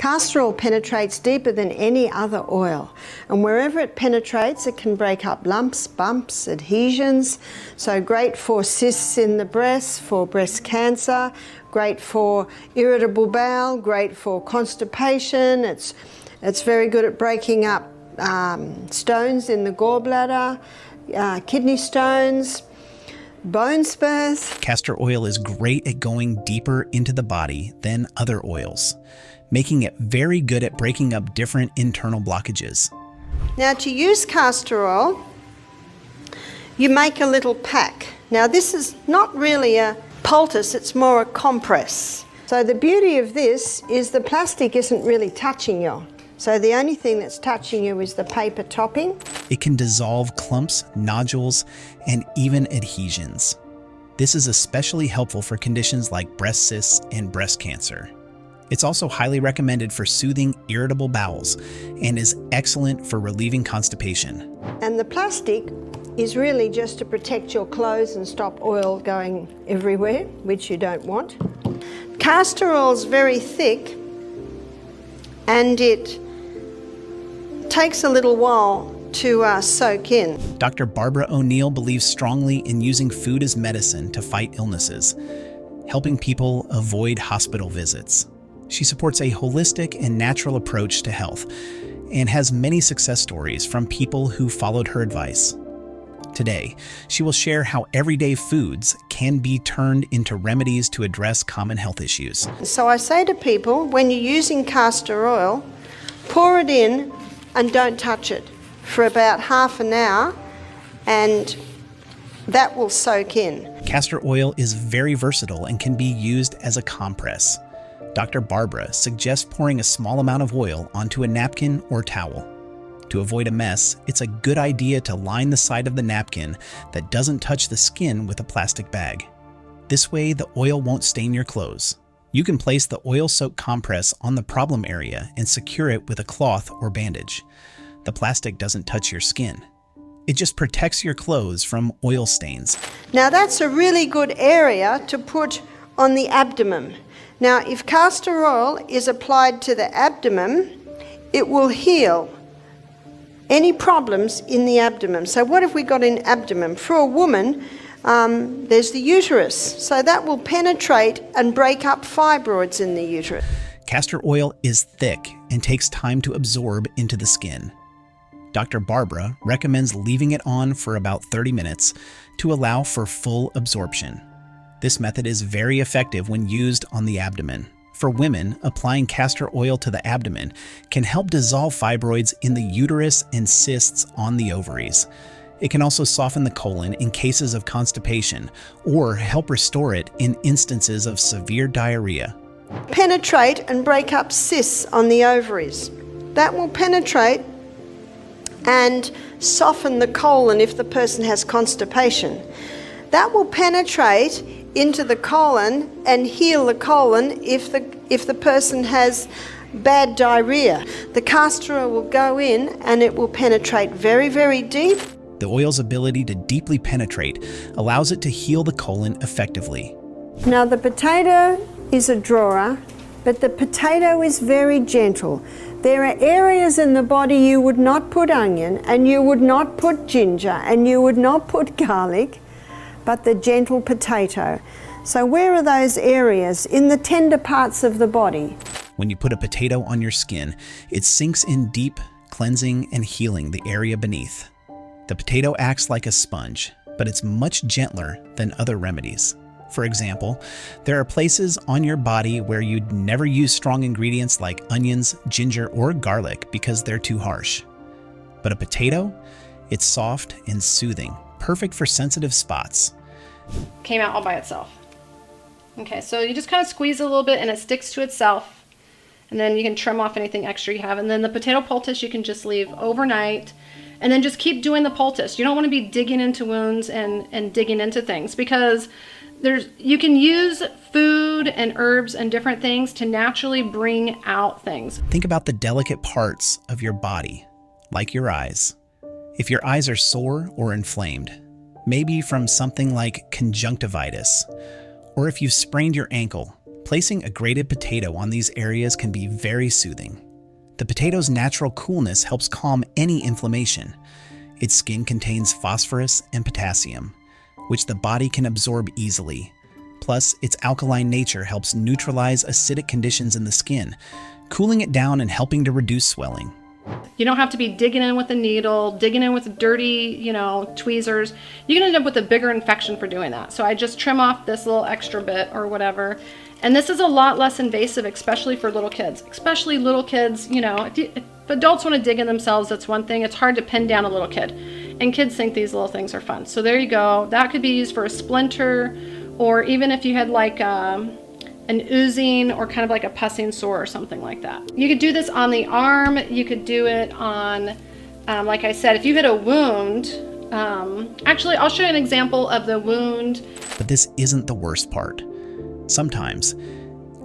Castor oil penetrates deeper than any other oil, and wherever it penetrates it can break up lumps, bumps, adhesions, so great for cysts in the breast, for breast cancer, great for irritable bowel, great for constipation. It's very good at breaking up stones in the gallbladder, kidney stones, bone spurs. Castor oil is great at going deeper into the body than other oils, making it very good at breaking up different internal blockages. Now, to use castor oil, you make a little pack. Now, this is not really a poultice, it's more a compress. So the beauty of this is the plastic isn't really touching you. So the only thing that's touching you is the paper topping. It can dissolve clumps, nodules, and even adhesions. This is especially helpful for conditions like breast cysts and breast cancer. It's also highly recommended for soothing irritable bowels and is excellent for relieving constipation. And the plastic is really just to protect your clothes and stop oil going everywhere, which you don't want. Castor oil is very thick and it takes a little while to soak in. Dr. Barbara O'Neill believes strongly in using food as medicine to fight illnesses, helping people avoid hospital visits. She supports a holistic and natural approach to health and has many success stories from people who followed her advice. Today, she will share how everyday foods can be turned into remedies to address common health issues. So I say to people, when you're using castor oil, pour it in and don't touch it for about half an hour, and that will soak in. Castor oil is very versatile and can be used as a compress. Dr. Barbara suggests pouring a small amount of oil onto a napkin or towel. To avoid a mess, it's a good idea to line the side of the napkin that doesn't touch the skin with a plastic bag. This way, the oil won't stain your clothes. You can place the oil-soaked compress on the problem area and secure it with a cloth or bandage. The plastic doesn't touch your skin. It just protects your clothes from oil stains. Now that's a really good area to put on the abdomen. Now if castor oil is applied to the abdomen, it will heal any problems in the abdomen. So what have we got in abdomen? For a woman, there's the uterus. So that will penetrate and break up fibroids in the uterus. Castor oil is thick and takes time to absorb into the skin. Dr. Barbara recommends leaving it on for about 30 minutes to allow for full absorption. This method is very effective when used on the abdomen. For women, applying castor oil to the abdomen can help dissolve fibroids in the uterus and cysts on the ovaries. It can also soften the colon in cases of constipation or help restore it in instances of severe diarrhea. Penetrate and break up cysts on the ovaries. That will penetrate and soften the colon if the person has constipation. That will penetrate into the colon and heal the colon if the person has bad diarrhea. The castor oil will go in and it will penetrate very, very deep. The oil's ability to deeply penetrate allows it to heal the colon effectively. Now the potato is a drawer, but the potato is very gentle. There are areas in the body you would not put onion, and you would not put ginger, and you would not put garlic, but the gentle potato. So where are those areas? In the tender parts of the body. When you put a potato on your skin, it sinks in deep, cleansing and healing the area beneath. The potato acts like a sponge, but it's much gentler than other remedies. For example, there are places on your body where you'd never use strong ingredients like onions, ginger, or garlic because they're too harsh. But a potato? It's soft and soothing, perfect for sensitive spots. Came out all by itself. Okay, so you just kind of squeeze a little bit and it sticks to itself. And then you can trim off anything extra you have. And then the potato poultice you can just leave overnight and then just keep doing the poultice. You don't want to be digging into wounds and digging into things, because you can use food and herbs and different things to naturally bring out things. Think about the delicate parts of your body, like your eyes. If your eyes are sore or inflamed, maybe from something like conjunctivitis, or if you've sprained your ankle, Placing a grated potato on these areas can be very soothing. The potato's natural coolness helps calm any inflammation. Its skin contains phosphorus and potassium, which the body can absorb easily. Plus, its alkaline nature helps neutralize acidic conditions in the skin, cooling it down and helping to reduce swelling. You don't have to be digging in with a needle, digging in with dirty, tweezers. You can end up with a bigger infection for doing that. So I just trim off this little extra bit or whatever. And this is a lot less invasive, especially for little kids. Especially little kids, if adults want to dig in themselves, that's one thing. It's hard to pin down a little kid. And kids think these little things are fun. So there you go. That could be used for a splinter, or even if you had like an oozing or kind of like a pussing sore or something like that. You could do this on the arm. You could do it on, like I said, if you had a wound. Actually, I'll show you an example of the wound. But this isn't the worst part. Sometimes,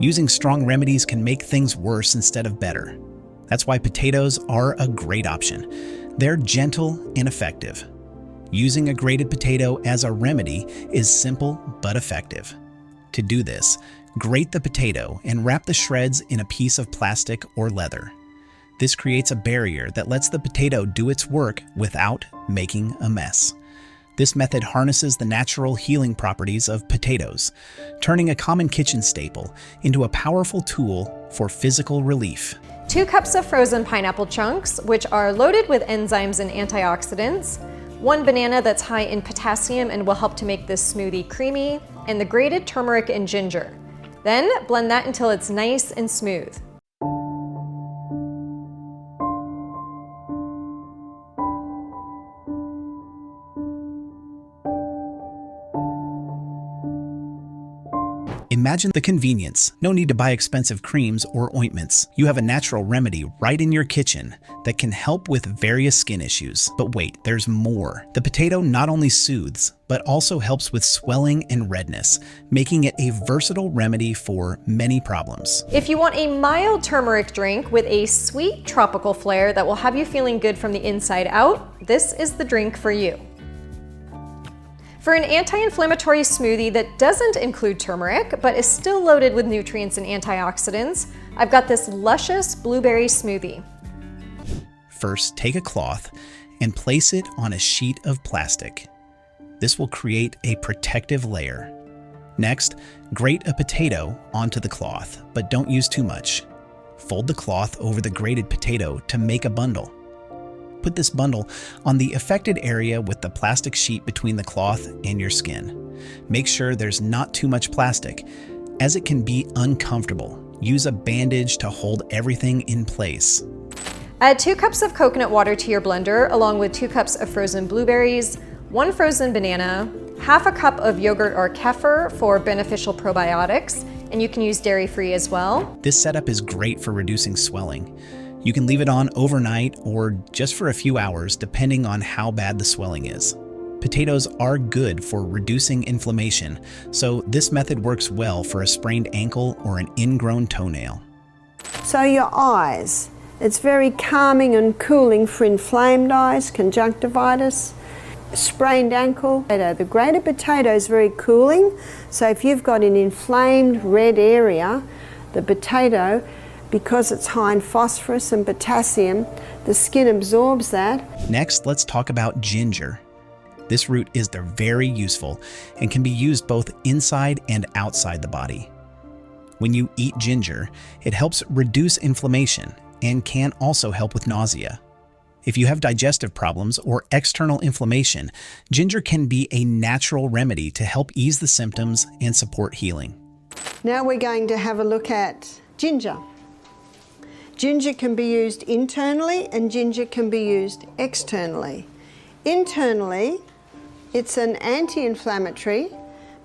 using strong remedies can make things worse instead of better. That's why potatoes are a great option. They're gentle and effective. Using a grated potato as a remedy is simple but effective. To do this, grate the potato and wrap the shreds in a piece of plastic or leather. This creates a barrier that lets the potato do its work without making a mess. This method harnesses the natural healing properties of potatoes, turning a common kitchen staple into a powerful tool for physical relief. 2 cups of frozen pineapple chunks, which are loaded with enzymes and antioxidants, 1 banana that's high in potassium and will help to make this smoothie creamy, and the grated turmeric and ginger. Then blend that until it's nice and smooth. Imagine the convenience. No need to buy expensive creams or ointments. You have a natural remedy right in your kitchen that can help with various skin issues. But wait, there's more. The potato not only soothes, but also helps with swelling and redness, making it a versatile remedy for many problems. If you want a mild turmeric drink with a sweet tropical flair that will have you feeling good from the inside out, this is the drink for you. For an anti-inflammatory smoothie that doesn't include turmeric, but is still loaded with nutrients and antioxidants, I've got this luscious blueberry smoothie. First, take a cloth and place it on a sheet of plastic. This will create a protective layer. Next, grate a potato onto the cloth, but don't use too much. Fold the cloth over the grated potato to make a bundle. Put this bundle on the affected area with the plastic sheet between the cloth and your skin. Make sure there's not too much plastic, as it can be uncomfortable. Use a bandage to hold everything in place. Add 2 cups of coconut water to your blender, along with 2 cups of frozen blueberries, 1 frozen banana, half a cup of yogurt or kefir for beneficial probiotics, and you can use dairy-free as well. This setup is great for reducing swelling. You can leave it on overnight or just for a few hours, depending on how bad the swelling is. Potatoes are good for reducing inflammation, so this method works well for a sprained ankle or an ingrown toenail. So your eyes, it's very calming and cooling for inflamed eyes, conjunctivitis, sprained ankle. The grated potato is very cooling, so if you've got an inflamed red area, the potato, because it's high in phosphorus and potassium, the skin absorbs that. Next, let's talk about ginger. This root is very useful and can be used both inside and outside the body. When you eat ginger, it helps reduce inflammation and can also help with nausea. If you have digestive problems or external inflammation, ginger can be a natural remedy to help ease the symptoms and support healing. Now we're going to have a look at ginger. Ginger can be used internally and ginger can be used externally. Internally, it's an anti-inflammatory,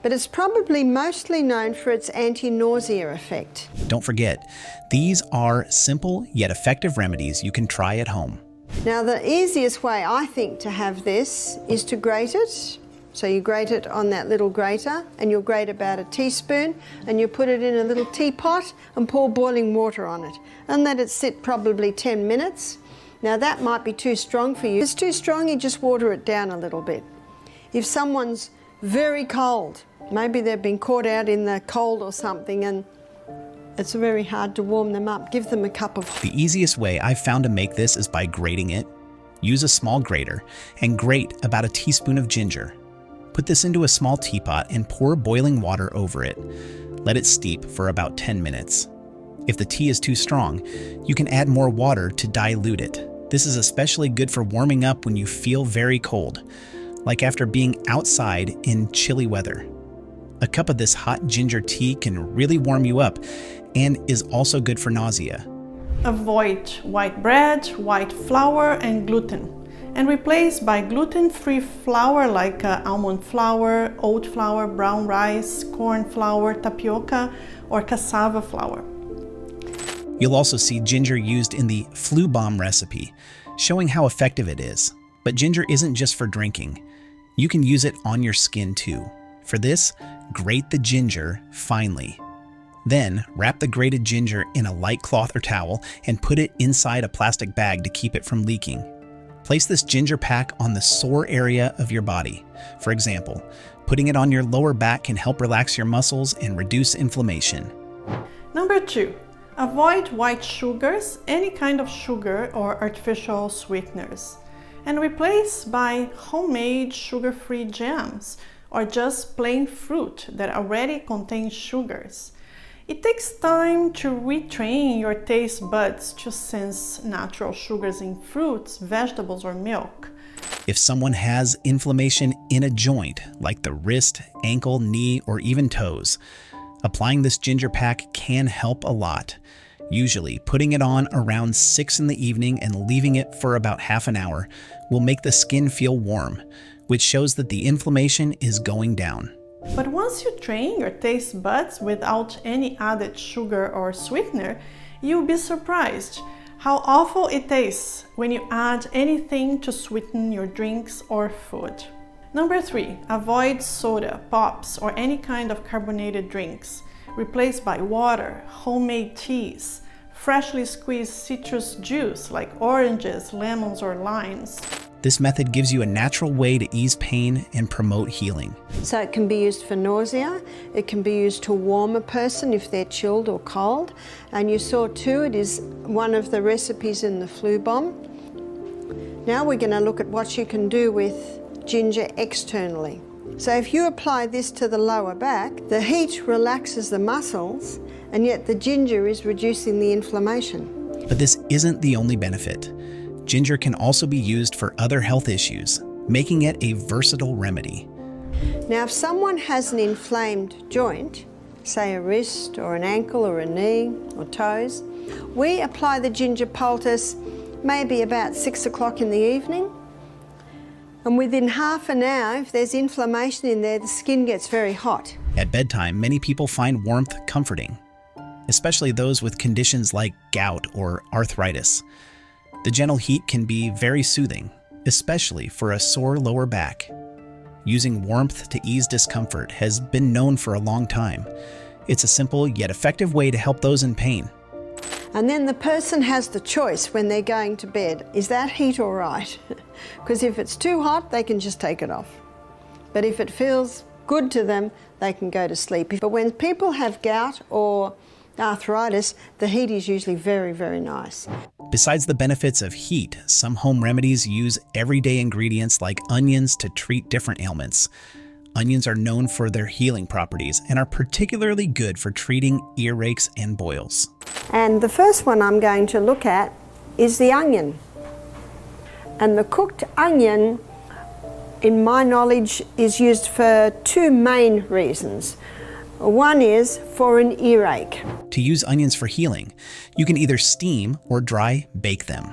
but it's probably mostly known for its anti-nausea effect. Don't forget, these are simple yet effective remedies you can try at home. Now the easiest way I think to have this is to grate it. So you grate it on that little grater, and you'll grate about a teaspoon, and you put it in a little teapot and pour boiling water on it, and let it sit probably 10 minutes. Now that might be too strong for you. If it's too strong, you just water it down a little bit. If someone's very cold, maybe they've been caught out in the cold or something and It's very hard to warm them up. Give them a cup of... The easiest way I've found to make this is by grating it. Use a small grater and grate about a teaspoon of ginger. Put this into a small teapot and pour boiling water over it. Let it steep for about 10 minutes. If the tea is too strong, you can add more water to dilute it. This is especially good for warming up when you feel very cold, like after being outside in chilly weather. A cup of this hot ginger tea can really warm you up and is also good for nausea. Avoid white bread, white flour, and gluten, and replace by gluten-free flour like almond flour, oat flour, brown rice, corn flour, tapioca, or cassava flour. You'll also see ginger used in the flu bomb recipe, showing how effective it is. But ginger isn't just for drinking. You can use it on your skin too. For this, grate the ginger finely. Then, wrap the grated ginger in a light cloth or towel and put it inside a plastic bag to keep it from leaking. Place this ginger pack on the sore area of your body. For example, putting it on your lower back can help relax your muscles and reduce inflammation. Number 2. Avoid white sugars, any kind of sugar or artificial sweeteners, and replace by homemade sugar-free jams or just plain fruit that already contains sugars. It takes time to retrain your taste buds to sense natural sugars in fruits, vegetables, or milk. If someone has inflammation in a joint, like the wrist, ankle, knee, or even toes, applying this ginger pack can help a lot. Usually, putting it on around 6 in the evening and leaving it for about half an hour will make the skin feel warm, which shows that the inflammation is going down. But once you train your taste buds without any added sugar or sweetener, you'll be surprised how awful it tastes when you add anything to sweeten your drinks or food. Number 3, avoid soda, pops, or any kind of carbonated drinks. Replace by water, homemade teas, freshly squeezed citrus juice like oranges, lemons, or limes. This method gives you a natural way to ease pain and promote healing. So it can be used for nausea, it can be used to warm a person if they're chilled or cold, and you saw too it is one of the recipes in the flu bomb. Now we're going to look at what you can do with ginger externally. So if you apply this to the lower back, the heat relaxes the muscles, and yet the ginger is reducing the inflammation. But this isn't the only benefit. Ginger can also be used for other health issues, making it a versatile remedy. Now, if someone has an inflamed joint, say a wrist or an ankle or a knee or toes, we apply the ginger poultice maybe about 6 o'clock in the evening. And within half an hour, if there's inflammation in there, the skin gets very hot. At bedtime, many people find warmth comforting, especially those with conditions like gout or arthritis. The gentle heat can be very soothing, especially for a sore lower back. Using warmth to ease discomfort has been known for a long time. It's a simple yet effective way to help those in pain. And then the person has the choice when they're going to bed. Is that heat all right? Because if it's too hot, they can just take it off. But if it feels good to them, they can go to sleep. But when people have gout or arthritis, the heat is usually very, very nice. Besides the benefits of heat, some home remedies use everyday ingredients like onions to treat different ailments. Onions are known for their healing properties and are particularly good for treating earaches and boils. And the first one I'm going to look at is the onion. And the cooked onion, in my knowledge, is used for 2 main reasons. One is for an earache. To use onions for healing, you can either steam or dry bake them.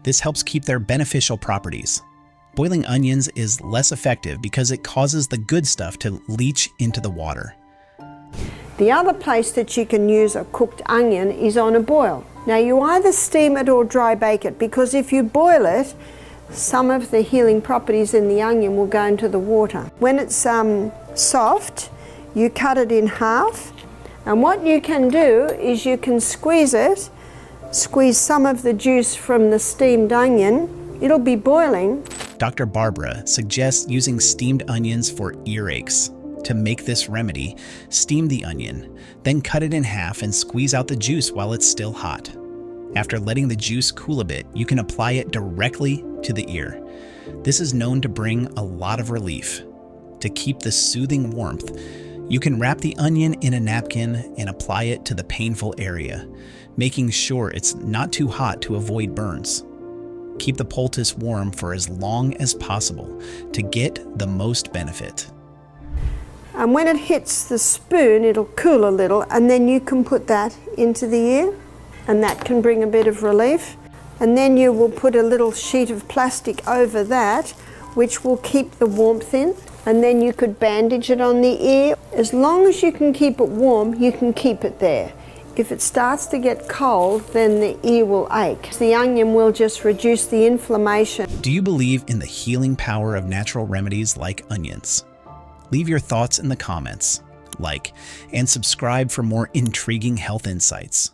This helps keep their beneficial properties. Boiling onions is less effective because it causes the good stuff to leach into the water. The other place that you can use a cooked onion is on a boil. Now you either steam it or dry bake it, because if you boil it, some of the healing properties in the onion will go into the water. When it's soft, you cut it in half, and what you can do is you can squeeze it, squeeze some of the juice from the steamed onion. It'll be boiling. Dr. Barbara suggests using steamed onions for earaches. To make this remedy, steam the onion, then cut it in half and squeeze out the juice while it's still hot. After letting the juice cool a bit, you can apply it directly to the ear. This is known to bring a lot of relief. To keep the soothing warmth, you can wrap the onion in a napkin and apply it to the painful area, making sure it's not too hot to avoid burns. Keep the poultice warm for as long as possible to get the most benefit. And when it hits the spoon, it'll cool a little, and then you can put that into the ear, and that can bring a bit of relief. And then you will put a little sheet of plastic over that, which will keep the warmth in. And then you could bandage it on the ear. As long as you can keep it warm, you can keep it there. If it starts to get cold, then the ear will ache. The onion will just reduce the inflammation. Do you believe in the healing power of natural remedies like onions? Leave your thoughts in the comments, like, and subscribe for more intriguing health insights.